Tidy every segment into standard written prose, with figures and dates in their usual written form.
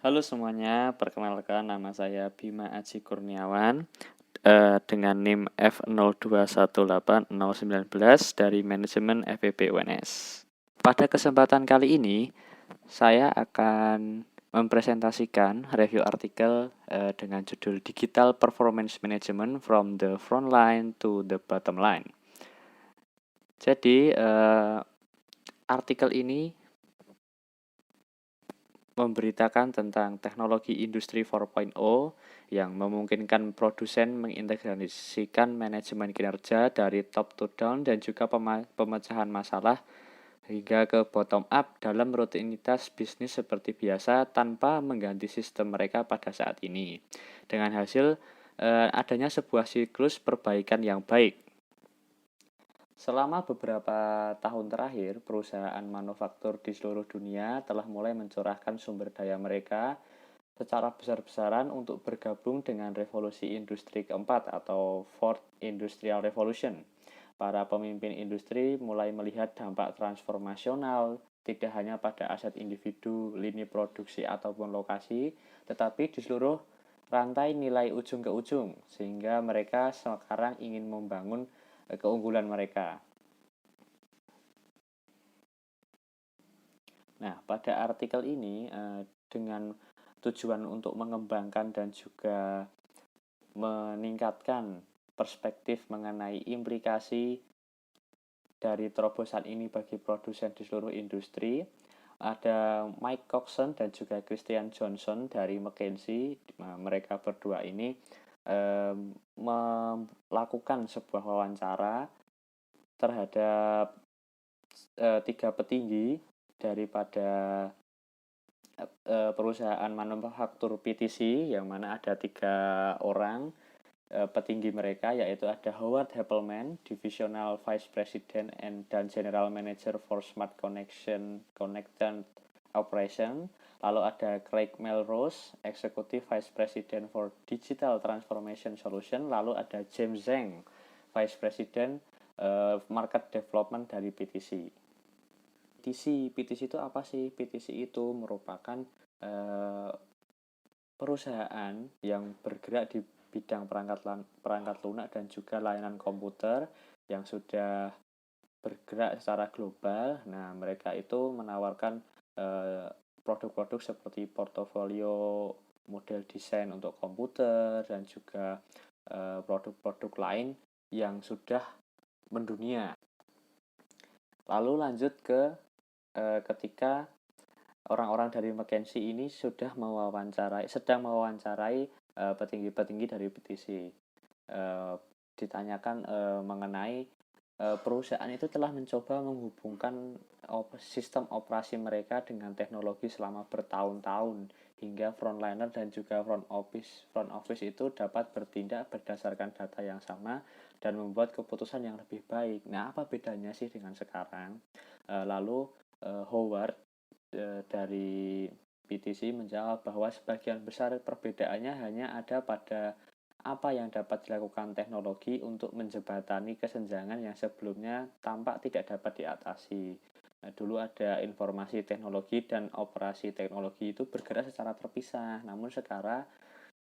Halo semuanya, perkenalkan nama saya Bima Aji Kurniawan dengan NIM F0218019 dari Manajemen FEB UNS. Pada kesempatan kali ini, saya akan mempresentasikan review artikel dengan judul Digital Performance Management from the Front Line to the Bottom Line. Jadi, artikel ini memberitakan tentang teknologi industri 4.0 yang memungkinkan produsen mengintegrasikan manajemen kinerja dari top to down dan juga pemecahan masalah hingga ke bottom up dalam rutinitas bisnis seperti biasa tanpa mengganti sistem mereka pada saat ini. Dengan hasil adanya sebuah siklus perbaikan yang baik. Selama beberapa tahun terakhir, perusahaan manufaktur di seluruh dunia telah mulai mencurahkan sumber daya mereka secara besar-besaran untuk bergabung dengan revolusi industri keempat atau Fourth Industrial Revolution. Para pemimpin industri mulai melihat dampak transformasional tidak hanya pada aset individu, lini produksi ataupun lokasi, tetapi di seluruh rantai nilai ujung ke ujung, sehingga mereka sekarang ingin membangun keunggulan mereka. Nah, pada artikel ini dengan tujuan untuk mengembangkan dan juga meningkatkan perspektif mengenai implikasi dari terobosan ini bagi produsen di seluruh industri, ada Mike Coxon dan juga Christian Johnson dari McKinsey. Mereka berdua ini melakukan sebuah wawancara terhadap 3 petinggi daripada perusahaan manufaktur PTC, yang mana ada 3 orang petinggi mereka, yaitu ada Howard Heppelmann, Divisional Vice President dan General Manager for Smart Connected Operation. Lalu ada Craig Melrose, Executive Vice President for Digital Transformation Solution. Lalu ada James Zhang, Vice President Market Development dari PTC. PTC itu apa sih? PTC itu merupakan perusahaan yang bergerak di bidang perangkat lunak dan juga layanan komputer yang sudah bergerak secara global. Nah, mereka itu menawarkan produk-produk seperti portofolio model desain untuk komputer dan juga produk-produk lain yang sudah mendunia. Lalu lanjut ke ketika orang-orang dari McKinsey ini sedang mewawancarai petinggi-petinggi dari PTC. Ditanyakan mengenai perusahaan itu telah mencoba menghubungkan sistem operasi mereka dengan teknologi selama bertahun-tahun hingga frontliner dan juga front office itu dapat bertindak berdasarkan data yang sama dan membuat keputusan yang lebih baik. Nah, apa bedanya sih dengan sekarang? Lalu Howard dari PTC menjawab bahwa sebagian besar perbedaannya hanya ada pada apa yang dapat dilakukan teknologi untuk menjembatani kesenjangan yang sebelumnya tampak tidak dapat diatasi. Nah, dulu ada informasi teknologi dan operasi teknologi itu bergerak secara terpisah, namun sekarang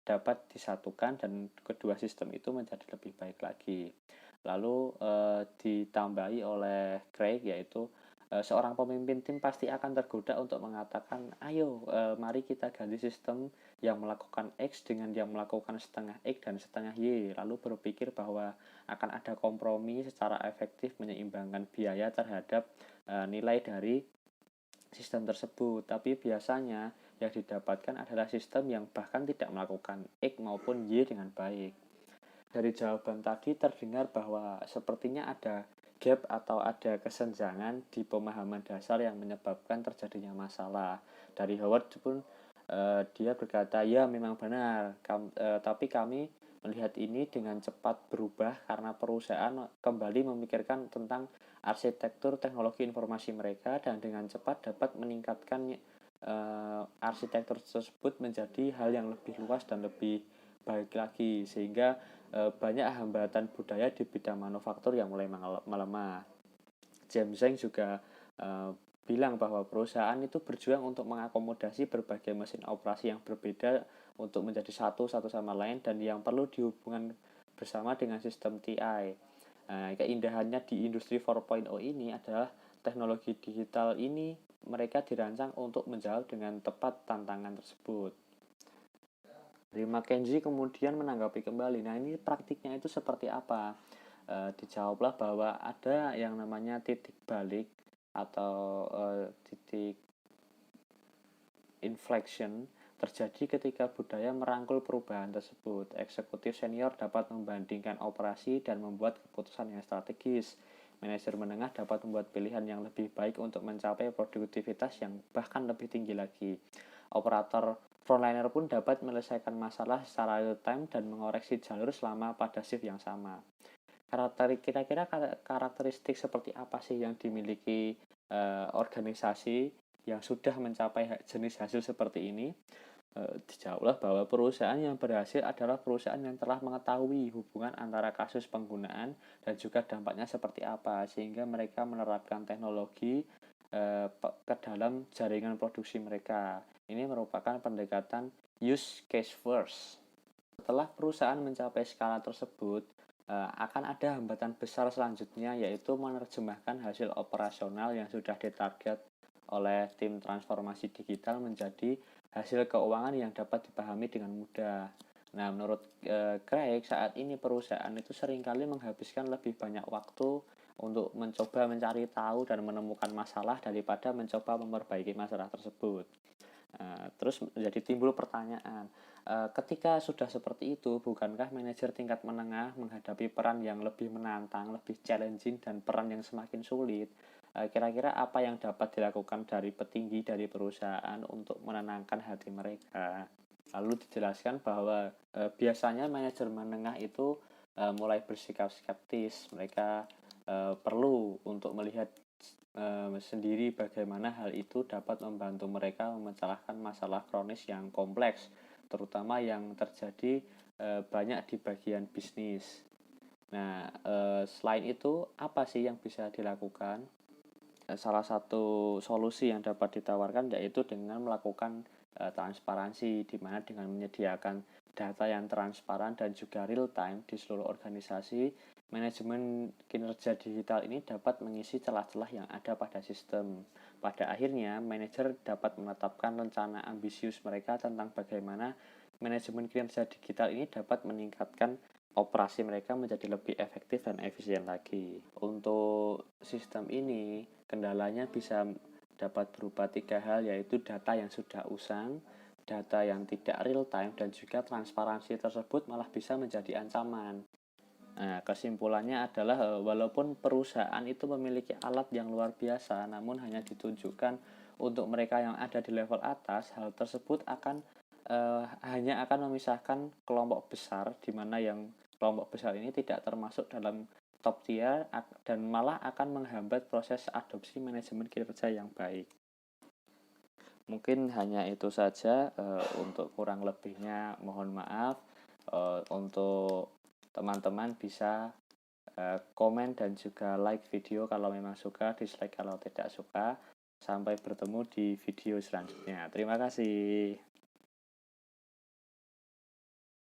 dapat disatukan dan kedua sistem itu menjadi lebih baik lagi. Lalu ditambahi oleh Craig, yaitu seorang pemimpin tim pasti akan tergoda untuk mengatakan, ayo mari kita ganti sistem yang melakukan X dengan yang melakukan setengah X dan setengah Y, lalu berpikir bahwa akan ada kompromi secara efektif menyeimbangkan biaya terhadap nilai dari sistem tersebut. Tapi biasanya yang didapatkan adalah sistem yang bahkan tidak melakukan X maupun Y dengan baik. Dari jawaban tadi terdengar bahwa sepertinya ada gap atau ada kesenjangan di pemahaman dasar yang menyebabkan terjadinya masalah. Dari Howard pun dia berkata, ya memang benar, tapi kami melihat ini dengan cepat berubah karena perusahaan kembali memikirkan tentang arsitektur teknologi informasi mereka dan dengan cepat dapat meningkatkan arsitektur tersebut menjadi hal yang lebih luas dan lebih baik lagi, sehingga banyak hambatan budaya di bidang manufaktur yang mulai melemah. James Zhang juga bilang bahwa perusahaan itu berjuang untuk mengakomodasi berbagai mesin operasi yang berbeda untuk menjadi satu sama lain dan yang perlu dihubungkan bersama dengan sistem TI. Keindahannya di industri 4.0 ini adalah teknologi digital ini mereka dirancang untuk menjawab dengan tepat tantangan tersebut. Dari McKinsey kemudian menanggapi kembali, nah ini praktiknya itu seperti apa? Dijawablah bahwa ada yang namanya titik balik atau titik inflection terjadi ketika budaya merangkul perubahan tersebut. Eksekutif senior dapat membandingkan operasi dan membuat keputusan yang strategis. Manajer menengah dapat membuat pilihan yang lebih baik untuk mencapai produktivitas yang bahkan lebih tinggi lagi. Operator frontliner pun dapat menyelesaikan masalah secara real time dan mengoreksi jalur selama pada shift yang sama. Kira-kira karakteristik seperti apa sih yang dimiliki organisasi yang sudah mencapai jenis hasil seperti ini? Dijawablah bahwa perusahaan yang berhasil adalah perusahaan yang telah mengetahui hubungan antara kasus penggunaan dan juga dampaknya seperti apa, sehingga mereka menerapkan teknologi ke dalam jaringan produksi mereka. Ini merupakan pendekatan use case first. Setelah perusahaan mencapai skala tersebut, akan ada hambatan besar selanjutnya, yaitu menerjemahkan hasil operasional yang sudah ditarget oleh tim transformasi digital menjadi hasil keuangan yang dapat dipahami dengan mudah. Nah, menurut Craig, saat ini perusahaan itu seringkali menghabiskan lebih banyak waktu untuk mencoba mencari tahu dan menemukan masalah daripada mencoba memperbaiki masalah tersebut. Terus menjadi timbul pertanyaan, ketika sudah seperti itu, bukankah manajer tingkat menengah menghadapi peran yang lebih menantang, lebih challenging, dan peran yang semakin sulit? Kira-kira apa yang dapat dilakukan dari petinggi dari perusahaan untuk menenangkan hati mereka? Lalu dijelaskan bahwa biasanya manajer menengah itu mulai bersikap skeptis. Mereka perlu untuk melihat sendiri bagaimana hal itu dapat membantu mereka memecahkan masalah kronis yang kompleks, terutama yang terjadi banyak di bagian bisnis. Nah, selain itu, apa sih yang bisa dilakukan? Salah satu solusi yang dapat ditawarkan yaitu dengan melakukan transparansi, di mana dengan menyediakan data yang transparan dan juga real time di seluruh organisasi, manajemen kinerja digital ini dapat mengisi celah-celah yang ada pada sistem. Pada akhirnya, manajer dapat menetapkan rencana ambisius mereka tentang bagaimana manajemen kinerja digital ini dapat meningkatkan operasi mereka menjadi lebih efektif dan efisien lagi. Untuk sistem ini, kendalanya bisa dapat berupa 3 hal, yaitu data yang sudah usang, data yang tidak real time, dan juga transparansi tersebut malah bisa menjadi ancaman. Nah, kesimpulannya adalah walaupun perusahaan itu memiliki alat yang luar biasa, namun hanya ditunjukkan untuk mereka yang ada di level atas, hal tersebut hanya akan memisahkan kelompok besar, di mana yang kelompok besar ini tidak termasuk dalam top tier dan malah akan menghambat proses adopsi manajemen kinerja yang baik. Mungkin hanya itu saja, untuk kurang lebihnya mohon maaf. Untuk teman-teman bisa komen dan juga like video kalau memang suka, dislike kalau tidak suka. Sampai bertemu di video selanjutnya. Terima kasih.